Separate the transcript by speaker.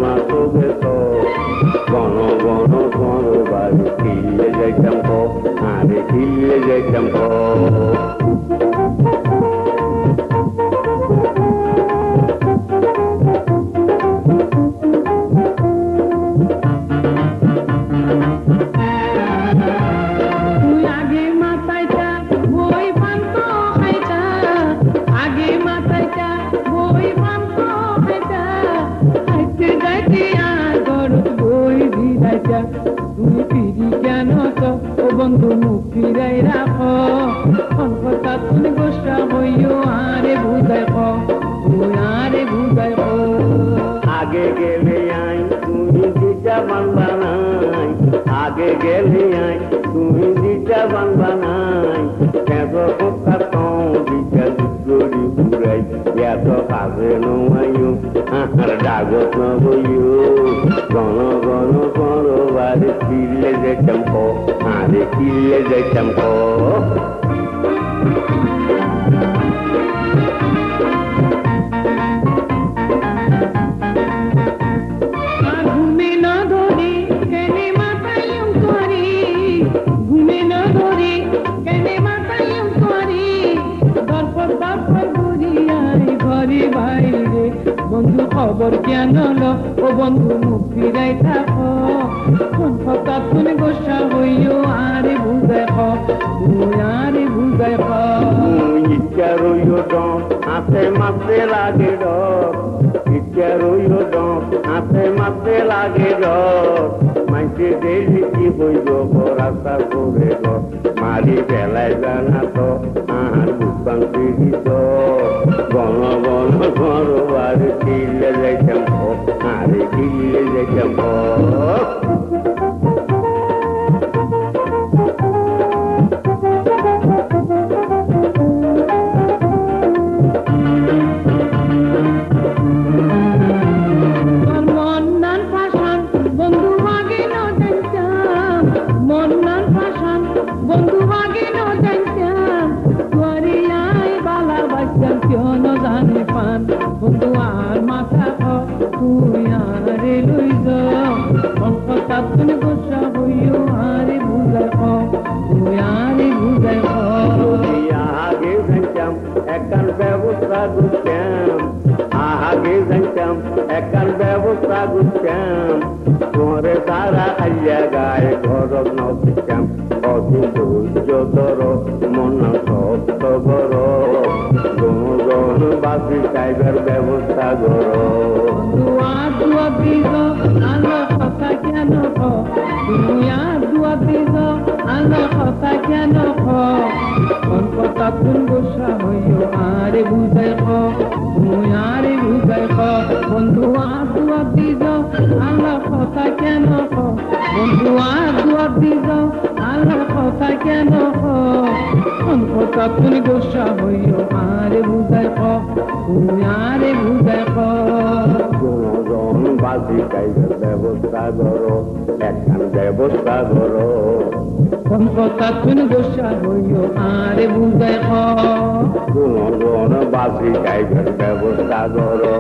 Speaker 1: না তোকে তো গণ গণ গণ বাড়ি খিলে যাইতাম কো আরে খিলে যাইতাম কো
Speaker 2: তুমি ফিরি কেন তো ও বন্ধু মুখ ফিরাই রাখো কথা তুমি গোসা হইও আরে বুঝাই তুই আরে বুঝাই
Speaker 1: আগে গেলে আই তুমি দিশা বাংলা নাই আগে গেলে আই তুমি দিশা বাংলা নাই কেন কথা তো দিশা দুরি ঘুরাই এত কাজে নমাইও আর ডাগত নবইও গণ গণ গণ বাড়ি ফিরলে যেতাম কো আরে ফিরলে যেতাম কো
Speaker 2: বন্ধু খবর কেন ও বন্ধু মুখ ফিরাই থাকো কোন কথা তুমি গোসা হইও আরে বুঝাই তুই আরে বুঝাই
Speaker 1: ইচ্ছা রইও ডম হাতে মাপতে লাগে ডর ইচ্ছা রইও ডম হাতে মাপতে লাগে ডর মাইকে দেখি কি হইব রাস্তা করে গ মারি ফেলাই জানা তো আর বুঝবান ফিরি তো গণ গণ ঘর বাড়ি কিলে যাইতাম আরে কিলে যাইতাম
Speaker 2: বন্ধু আর মাথা তুই আরে লই কথা তুমি গোসা হইও আরে বুঝাই তুই আরে বুঝাই
Speaker 1: আগে জানতাম একার ব্যবস্থা করতাম আগে জানতাম একার ব্যবস্থা করতাম তোরে তারা আইয়া গায়ে ঘর নতাম অত ধৈর্য ধর মন শক্ত কর গণ বাসি টাইগার ব্যবস্থা কর
Speaker 2: দুয়া দিস আল্লাহ কথা কেন দুনিয়া দুয়া দিস আল্লাহ কথা কেন কোন কথা কোন গোসা হইও আরে বুঝাই তুই আরে বুঝাই বন্ধু দুয়া দিস আল্লাহ কথা কেন বন্ধু দুয়া দিস আল্লাহ কথা কেন কোন কথা কোন গোসা হইও আরে বুঝাই তুই আরে বুঝাই
Speaker 1: বাসি টাইগার ব্যবস্থা করো একখান ব্যবস্থা করো
Speaker 2: কোন কথা কোন গোসা হইও আরে বুঝাই
Speaker 1: বাসি টাইগার ব্যবস্থা করো